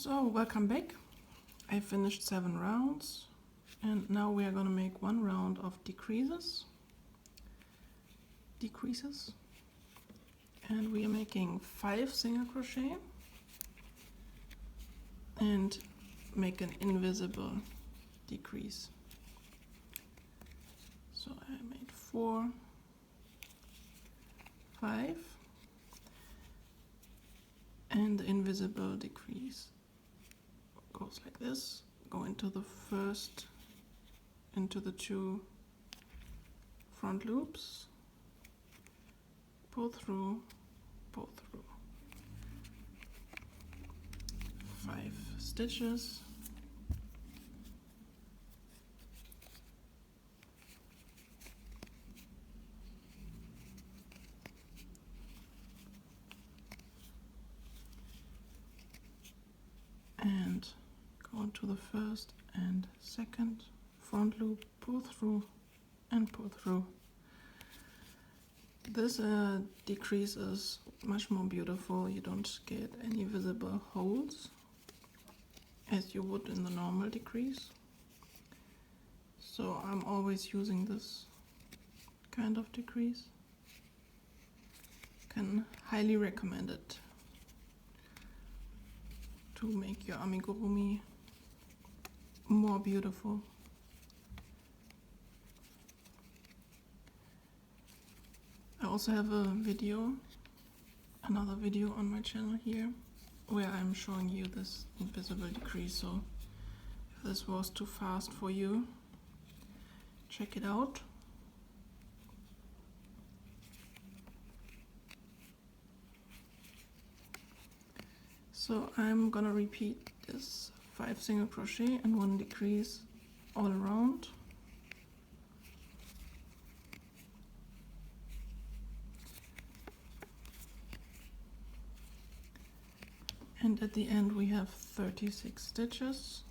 So welcome back. I finished 7 rounds and now we are going to make 1 round of decreases, and we are making 5 single crochet and make an invisible decrease. So I made 4, 5, and the invisible decrease goes like this. Go into the first, into the 2 front loops, pull through, 5 stitches, and go into the first and second front loop, pull through and pull through. This decrease is much more beautiful. You don't get any visible holes as you would in the normal decrease. So I'm always using this kind of decrease. Can highly recommend it to make your amigurumi more beautiful. I also have a video, another video on my channel here, where I'm showing you this invisible decrease, so if this was too fast for you, check it out. So I'm gonna repeat this 5 single crochet and 1 decrease all around. And at the end we have 36 stitches.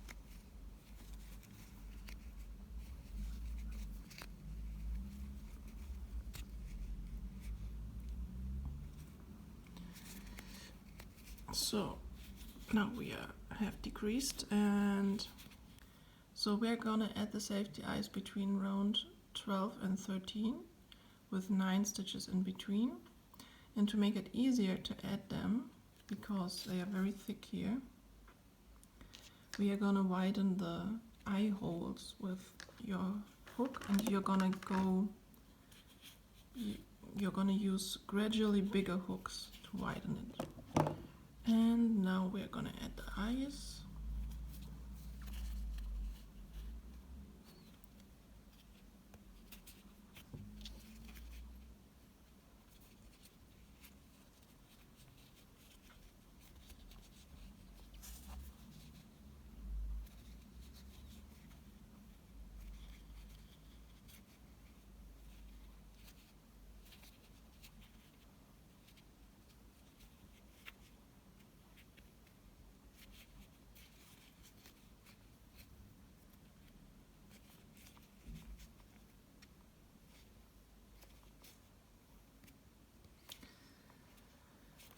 So now we have decreased, and so we're gonna add the safety eyes between round 12 and 13 with 9 stitches in between. And to make it easier to add them, because they are very thick here, we are gonna widen the eye holes with your hook, and you're gonna use gradually bigger hooks to widen it. And now we're gonna add the eyes.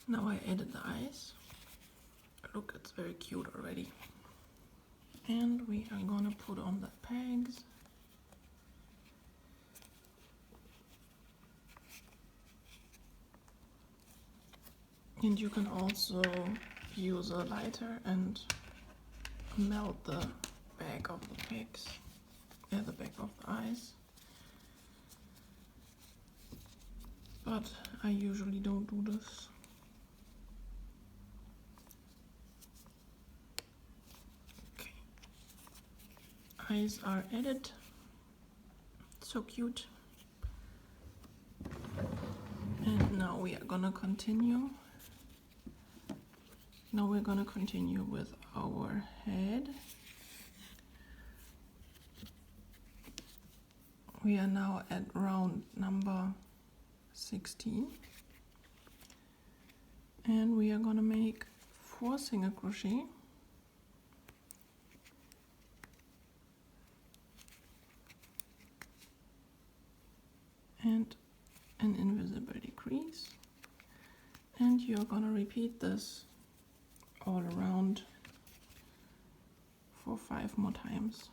Now I added the eyes. Look, it's very cute already. And we are gonna put on the pegs. And you can also use a lighter and melt the back of the pegs, the back of the eyes. But I usually don't do this. Eyes are added. So cute. And now we are gonna continue. Now we're gonna continue with our head. We are now at round number 16. And we are gonna make 4 single crochet. And an invisible decrease, and you're gonna repeat this all around for 5 more times.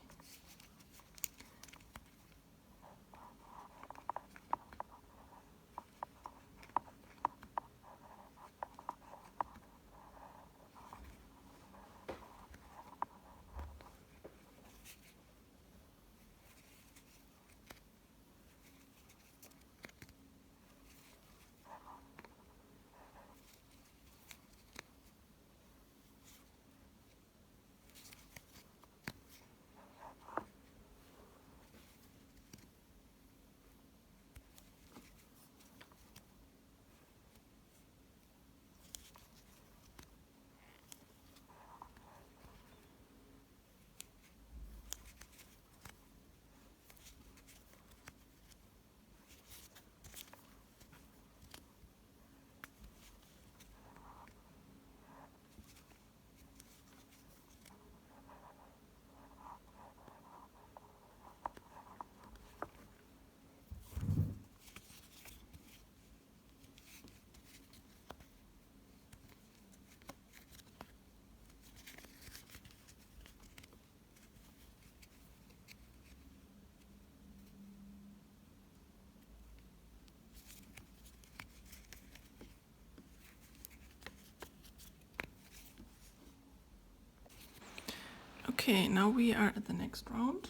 Okay, now we are at the next round,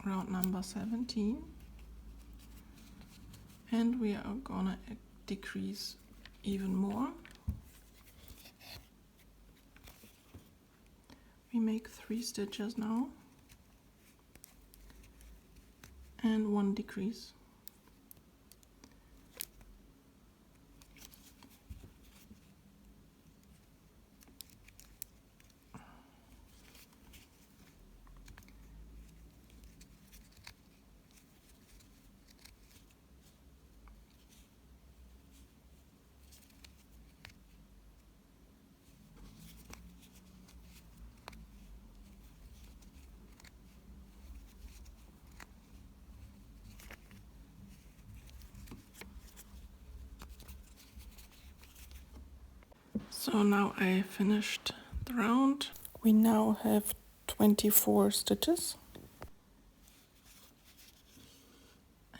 round number 17, and we are gonna decrease even more. We make 3 stitches now and 1 decrease. So now I finished the round. We now have 24 stitches.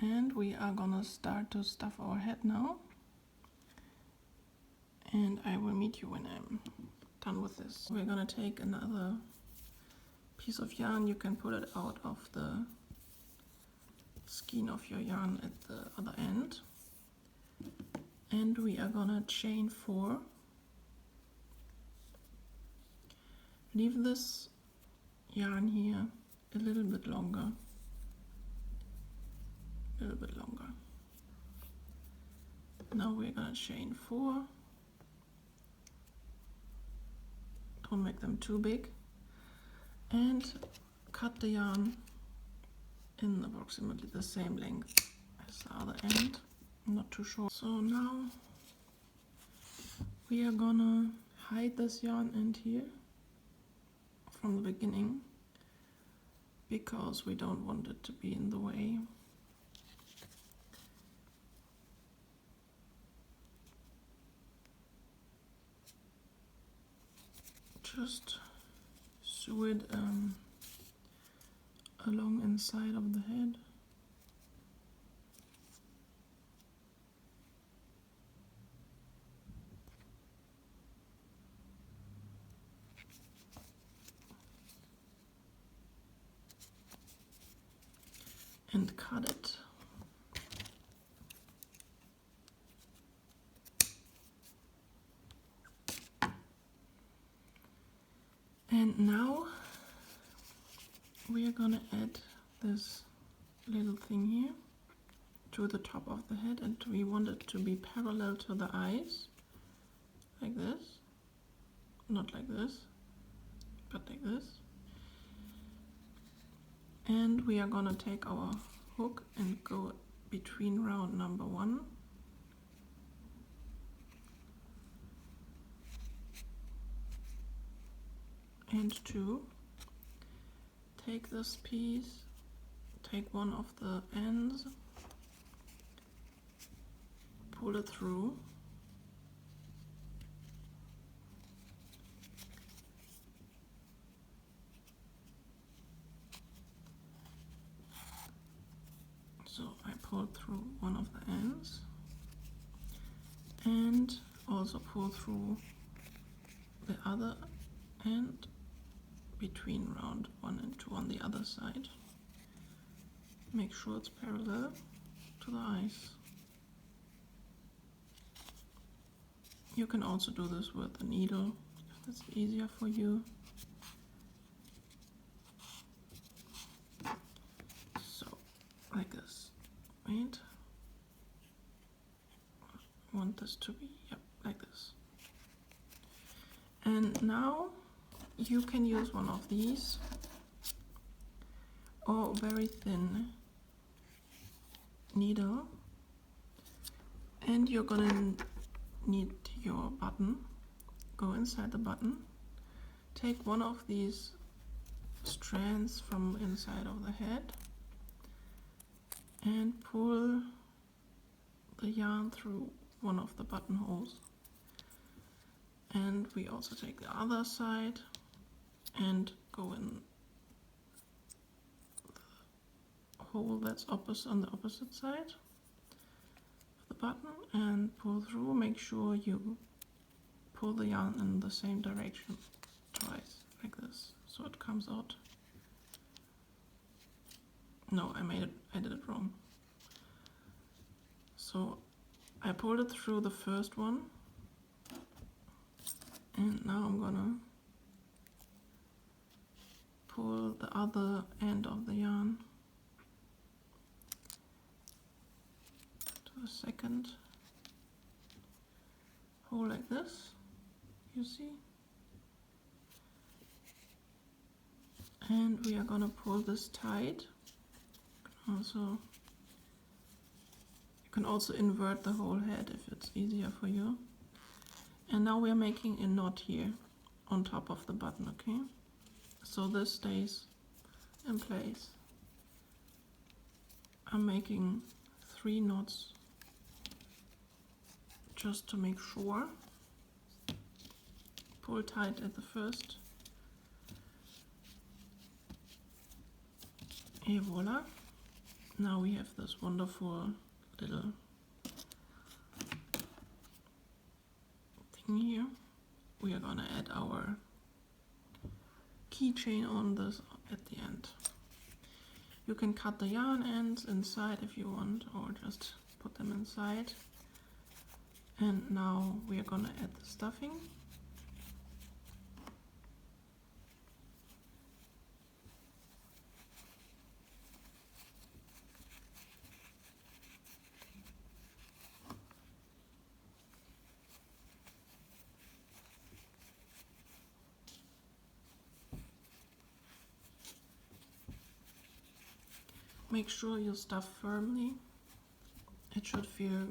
And we are gonna start to stuff our head now. And I will meet you when I'm done with this. We're gonna take another piece of yarn. You can pull it out of the skein of your yarn at the other end. And we are gonna chain 4. Leave this yarn here a little bit longer. Now we're gonna chain 4. Don't make them too big. And cut the yarn in approximately the same length as the other end, not too short. So now we are gonna hide this yarn end here from the beginning because we don't want it to be in the way. Just sew it along inside of the head. And cut it. And now we are gonna add this little thing here to the top of the head, and we want it to be parallel to the eyes, like this. Not like this, but like this. And we are gonna take our hook and go between round number 1 and 2. Take this piece, take one of the ends, pull it through, So I pull through one of the ends and also pull through the other end between round 1 and 2 on the other side. Make sure it's parallel to the eyes. You can also do this with a needle if that's easier for you. So, like this. Wait. I want this to be, yep, like this. And now you can use one of these or very thin needle, and you're gonna need your button. Go inside the button, take one of these strands from inside of the head and pull the yarn through one of the buttonholes. And we also take the other side and go in the hole that's on the opposite side of the button and pull through. Make sure you pull the yarn in the same direction twice, like this, so it comes out. No, I did it wrong. So I pulled it through the first one, and now I'm gonna pull the other end of the yarn to the second hole, like this, you see? And we are gonna pull this tight. You can also invert the whole head if it's easier for you. And now we are making a knot here on top of the button, okay? So this stays in place. I'm making 3 knots just to make sure. Pull tight at the first. Et voila. Now we have this wonderful little thing here. We are gonna add our keychain on this at the end. You can cut the yarn ends inside if you want, or just put them inside. And now we are gonna add the stuffing. Make sure you stuff firmly. It should feel,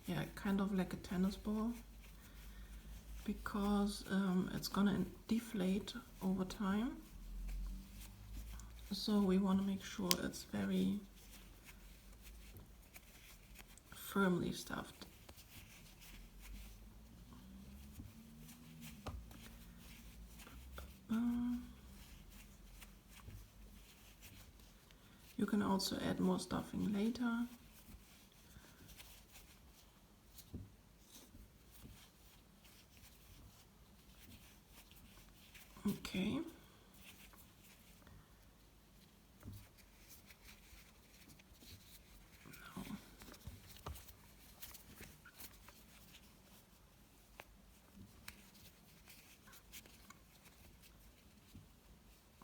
yeah, kind of like a tennis ball, because it's gonna deflate over time. So we want to make sure it's very firmly stuffed. You can also add more stuffing later. Okay.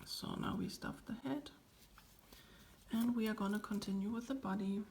So now we stuff the head, and we are going to continue with the body.